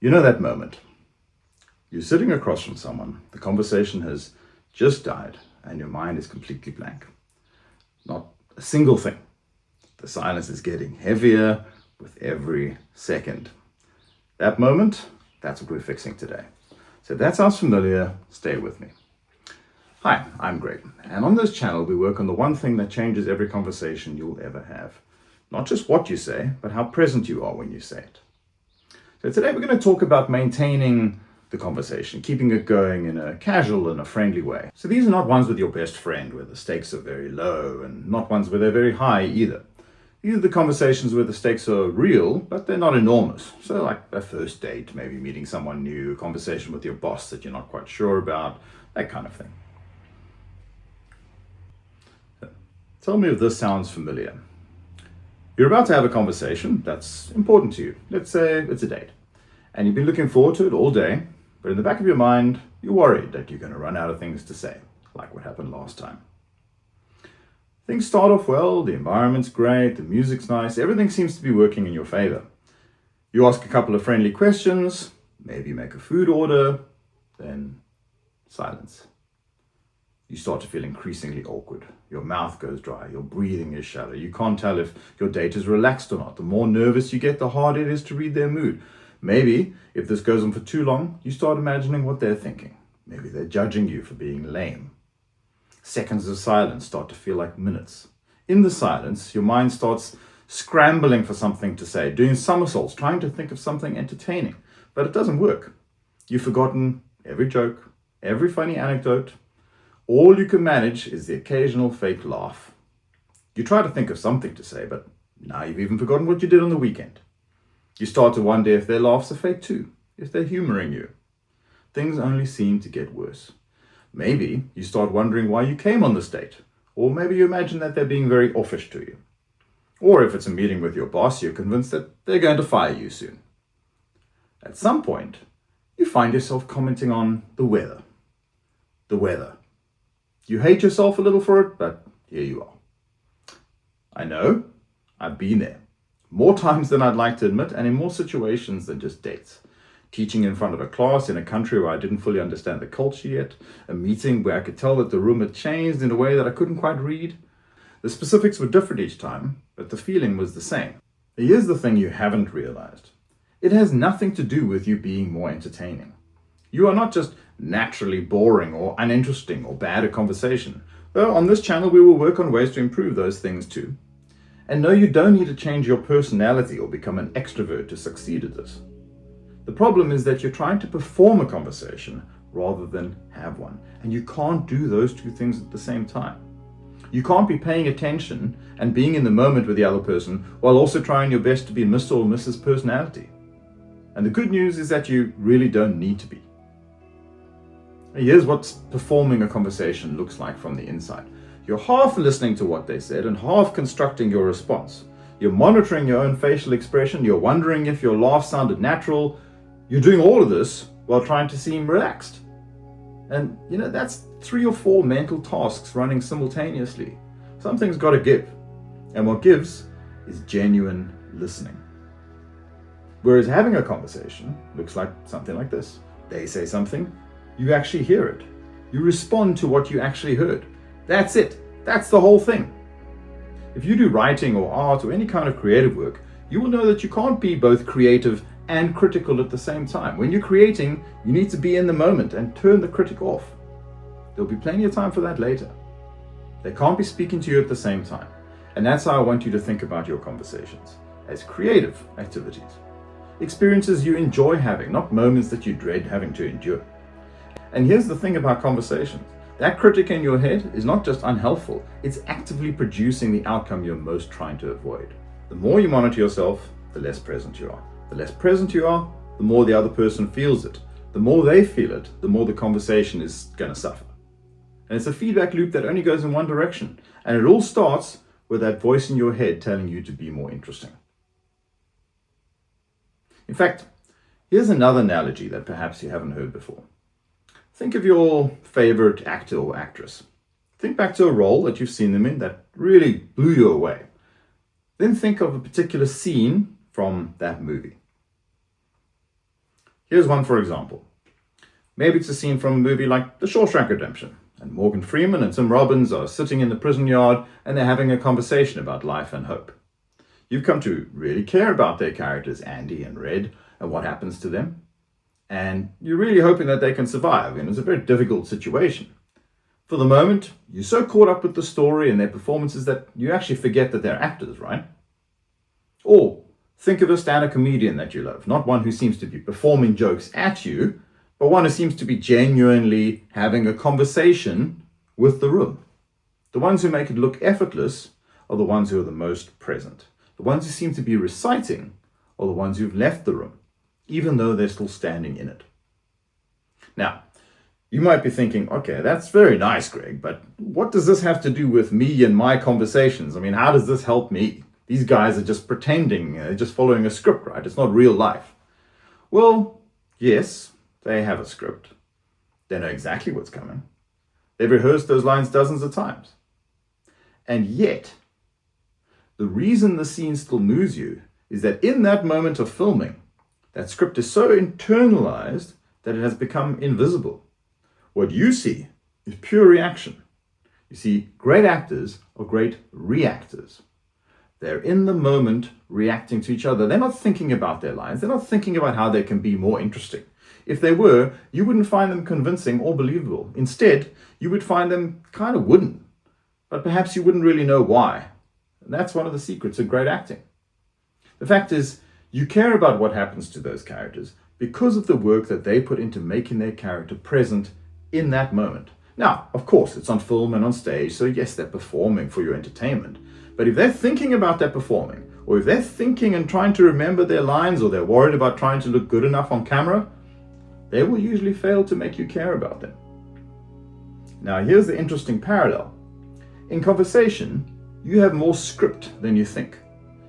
You know that moment. You're sitting across from someone, the conversation has just died, and your mind is completely blank. Not a single thing. The silence is getting heavier with every second. That moment, that's what we're fixing today. So if that sounds familiar, stay with me. Hi, I'm Greg, and on this channel we work on the one thing that changes every conversation you'll ever have. Not just what you say, but how present you are when you say it. So today we're going to talk about maintaining the conversation, keeping it going in a casual and a friendly way. So these are not ones with your best friend where the stakes are very low, and not ones where they're very high either. These are the conversations where the stakes are real, but they're not enormous. So like a first date, maybe meeting someone new, a conversation with your boss that you're not quite sure about, that kind of thing. So, tell me if this sounds familiar. You're about to have a conversation that's important to you. Let's say it's a date. And you've been looking forward to it all day, but in the back of your mind, you're worried that you're going to run out of things to say, like what happened last time. Things start off well, the environment's great, the music's nice, everything seems to be working in your favor. You ask a couple of friendly questions, maybe you make a food order, then silence. You start to feel increasingly awkward. Your mouth goes dry, your breathing is shallow. You can't tell if your date is relaxed or not. The more nervous you get, the harder it is to read their mood. Maybe, if this goes on for too long, you start imagining what they're thinking. Maybe they're judging you for being lame. Seconds of silence start to feel like minutes. In the silence, your mind starts scrambling for something to say, doing somersaults, trying to think of something entertaining. But it doesn't work. You've forgotten every joke, every funny anecdote. All you can manage is the occasional fake laugh. You try to think of something to say, but now you've even forgotten what you did on the weekend. You start to wonder if their laughs are fake too, if they're humoring you. Things only seem to get worse. Maybe you start wondering why you came on this date, or maybe you imagine that they're being very offish to you. Or if it's a meeting with your boss, you're convinced that they're going to fire you soon. At some point, you find yourself commenting on the weather. The weather. You hate yourself a little for it, but here you are. I know, I've been there. More times than I'd like to admit, and in more situations than just dates. Teaching in front of a class in a country where I didn't fully understand the culture yet. A meeting where I could tell that the room had changed in a way that I couldn't quite read. The specifics were different each time, but the feeling was the same. Here's the thing you haven't realized. It has nothing to do with you being more entertaining. You are not just naturally boring or uninteresting or bad at conversation. Though on this channel we will work on ways to improve those things too. And no, you don't need to change your personality or become an extrovert to succeed at this. The problem is that you're trying to perform a conversation rather than have one. And you can't do those two things at the same time. You can't be paying attention and being in the moment with the other person while also trying your best to be Mr. or Mrs. Personality. And the good news is that you really don't need to be. Here's what performing a conversation looks like from the inside. You're half listening to what they said and half constructing your response. You're monitoring your own facial expression. You're wondering if your laugh sounded natural. You're doing all of this while trying to seem relaxed. And that's 3 or 4 mental tasks running simultaneously. Something's got to give. And what gives is genuine listening. Whereas having a conversation looks like something like this. They say something, you actually hear it. You respond to what you actually heard. That's it. That's the whole thing. If you do writing or art or any kind of creative work, you will know that you can't be both creative and critical at the same time. When you're creating, you need to be in the moment and turn the critic off. There'll be plenty of time for that later. They can't be speaking to you at the same time. And that's how I want you to think about your conversations, as creative activities. Experiences you enjoy having, not moments that you dread having to endure. And here's the thing about conversations. That critic in your head is not just unhelpful, it's actively producing the outcome you're most trying to avoid. The more you monitor yourself, the less present you are. The less present you are, the more the other person feels it. The more they feel it, the more the conversation is going to suffer. And it's a feedback loop that only goes in one direction. And it all starts with that voice in your head telling you to be more interesting. In fact, here's another analogy that perhaps you haven't heard before. Think of your favorite actor or actress. Think back to a role that you've seen them in that really blew you away. Then think of a particular scene from that movie. Here's one for example. Maybe it's a scene from a movie like The Shawshank Redemption, and Morgan Freeman and Tim Robbins are sitting in the prison yard and they're having a conversation about life and hope. You've come to really care about their characters, Andy and Red, and what happens to them. And you're really hoping that they can survive, and it's a very difficult situation. For the moment, you're so caught up with the story and their performances that you actually forget that they're actors, right? Or think of a stand-up comedian that you love, not one who seems to be performing jokes at you, but one who seems to be genuinely having a conversation with the room. The ones who make it look effortless are the ones who are the most present. The ones who seem to be reciting are the ones who've left the room, even though they're still standing in it. Now, you might be thinking, okay, that's very nice, Greg, but what does this have to do with me and my conversations? I mean, how does this help me? These guys are just pretending, they're just following a script, right? It's not real life. Well, yes, they have a script. They know exactly what's coming. They've rehearsed those lines dozens of times. And yet, the reason the scene still moves you is that in that moment of filming, that script is so internalized that it has become invisible. What you see is pure reaction. You see, great actors are great reactors. They're in the moment reacting to each other. They're not thinking about their lines. They're not thinking about how they can be more interesting. If they were, you wouldn't find them convincing or believable. Instead, you would find them kind of wooden. But perhaps you wouldn't really know why. And that's one of the secrets of great acting. The fact is, you care about what happens to those characters because of the work that they put into making their character present in that moment. Now, of course, it's on film and on stage, so yes, they're performing for your entertainment. But if they're thinking about their performing, or if they're thinking and trying to remember their lines, or they're worried about trying to look good enough on camera, they will usually fail to make you care about them. Now, here's the interesting parallel. In conversation, you have more script than you think.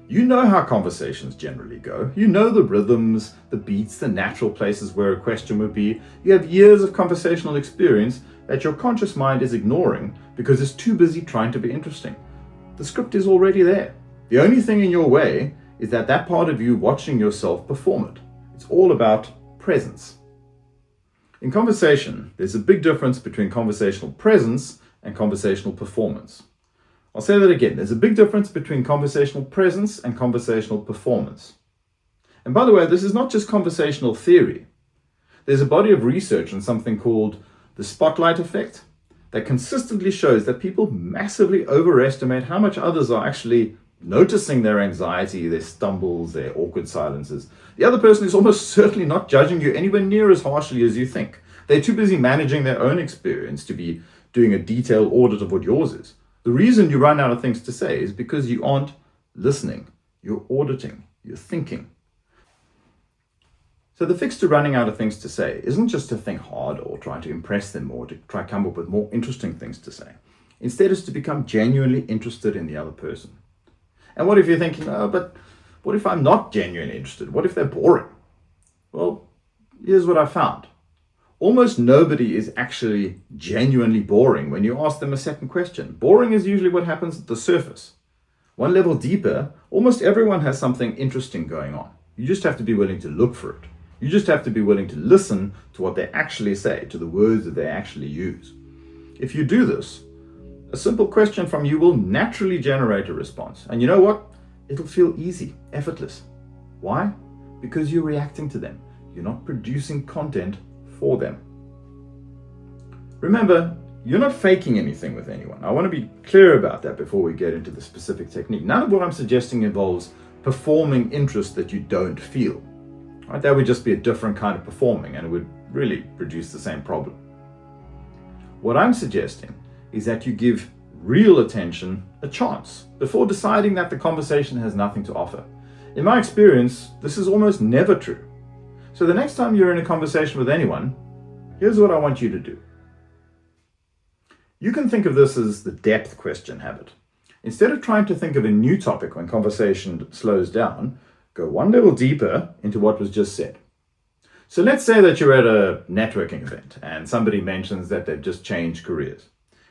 You know how conversations generally go. You know the rhythms, the beats, the natural places where a question would be. You have years of conversational experience that your conscious mind is ignoring because it's too busy trying to be interesting. The script is already there. The only thing in your way is that part of you watching yourself perform it. It's all about presence. In conversation, there's a big difference between conversational presence and conversational performance. I'll say that again. There's a big difference between conversational presence and conversational performance. And by the way, this is not just conversational theory. There's a body of research on something called the spotlight effect that consistently shows that people massively overestimate how much others are actually noticing their anxiety, their stumbles, their awkward silences. The other person is almost certainly not judging you anywhere near as harshly as you think. They're too busy managing their own experience to be doing a detailed audit of what yours is. The reason you run out of things to say is because you aren't listening, you're auditing, you're thinking. So the fix to running out of things to say isn't just to think hard or try to impress them or to try to come up with more interesting things to say. Instead, it's to become genuinely interested in the other person. And what if you're thinking, oh, but what if I'm not genuinely interested? What if they're boring? Well, here's what I found. Almost nobody is actually genuinely boring when you ask them a second question. Boring is usually what happens at the surface. One level deeper, almost everyone has something interesting going on. You just have to be willing to look for it. You just have to be willing to listen to what they actually say, to the words that they actually use. If you do this, a simple question from you will naturally generate a response. And you know what? It'll feel easy, effortless. Why? Because you're reacting to them. You're not producing content for them. Remember, you're not faking anything with anyone. I want to be clear about that before we get into the specific technique. None of what I'm suggesting involves performing interest that you don't feel. Right? That would just be a different kind of performing and it would really produce the same problem. What I'm suggesting is that you give real attention a chance before deciding that the conversation has nothing to offer. In my experience, this is almost never true. So the next time you're in a conversation with anyone, here's what I want you to do. You can think of this as the depth question habit. Instead of trying to think of a new topic when conversation slows down, go one level deeper into what was just said. So let's say that you're at a networking event and somebody mentions that they've just changed careers.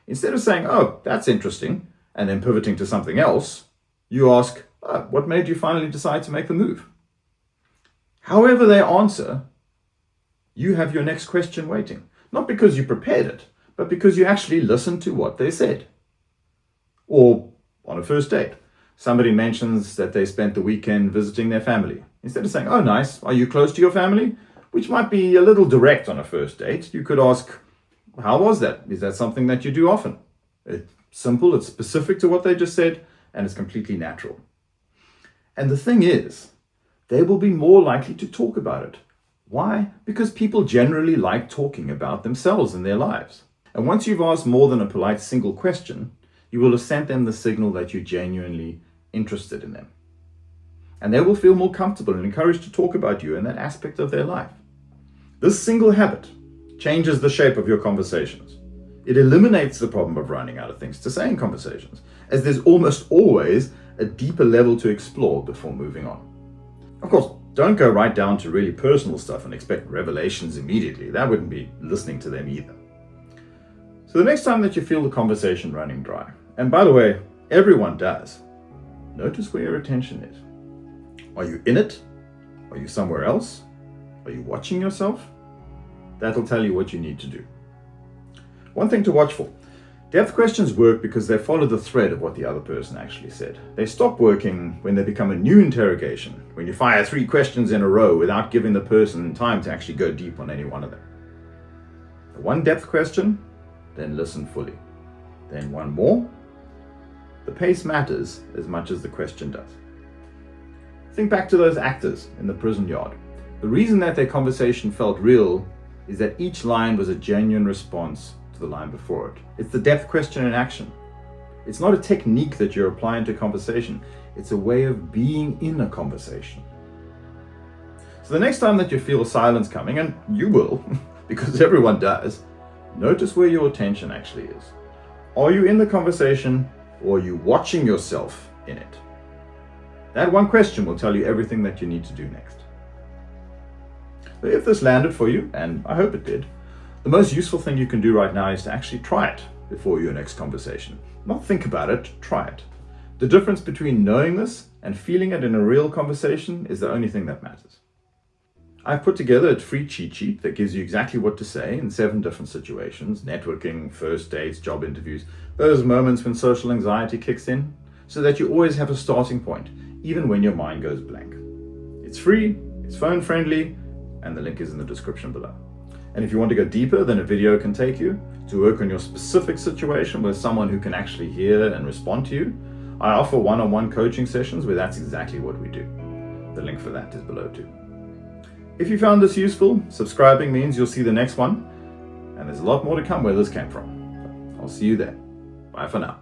Instead of saying, oh, that's interesting, and then pivoting to something else, you ask, oh, what made you finally decide to make the move? However they answer, You have your next question waiting, not because you prepared it, but because you actually listened to what they said. Or on a first date, somebody mentions that they spent the weekend visiting their family. Instead of saying, "Oh, nice, are you close to your family?" which might be a little direct on a first date, you could ask, "How was that? Is that something that you do often?" It's simple, it's specific to what they just said, and it's completely natural. And the thing is, they will be more likely to talk about it. Why? Because people generally like talking about themselves and their lives. And once you've asked more than a polite single question, you will have sent them the signal that you're genuinely interested in them. And they will feel more comfortable and encouraged to talk about you and that aspect of their life. This single habit changes the shape of your conversations. It eliminates the problem of running out of things to say in conversations, as there's almost always a deeper level to explore before moving on. Of course, don't go right down to really personal stuff and expect revelations immediately. That wouldn't be listening to them either. So the next time that you feel the conversation running dry, and by the way, everyone does, notice where your attention is. Are you in it? Are you somewhere else? Are you watching yourself? That'll tell you what you need to do. One thing to watch for. Depth questions work because they follow the thread of what the other person actually said. They stop working when they become a new interrogation, when you fire 3 questions in a row without giving the person time to actually go deep on any one of them. One depth question, then listen fully. Then one more. The pace matters as much as the question does. Think back to those actors in the prison yard. The reason that their conversation felt real is that each line was a genuine response to the line before it. It's the depth question in action. It's not a technique that you're applying to conversation. It's a way of being in a conversation. So the next time that you feel silence coming, and you will, because everyone does, notice where your attention actually is. Are you in the conversation, or are you watching yourself in it? That one question will tell you everything that you need to do next. So if this landed for you, and I hope it did, the most useful thing you can do right now is to actually try it before your next conversation. Not think about it, try it. The difference between knowing this and feeling it in a real conversation is the only thing that matters. I've put together a free cheat sheet that gives you exactly what to say in 7 different situations: networking, first dates, job interviews, those moments when social anxiety kicks in, so that you always have a starting point, even when your mind goes blank. It's free, it's phone friendly, and the link is in the description below. And if you want to go deeper than a video can take you, to work on your specific situation with someone who can actually hear and respond to you, I offer one-on-one coaching sessions where that's exactly what we do. The link for that is below too. If you found this useful, subscribing means you'll see the next one, and there's a lot more to come where this came from. I'll see you there. Bye for now.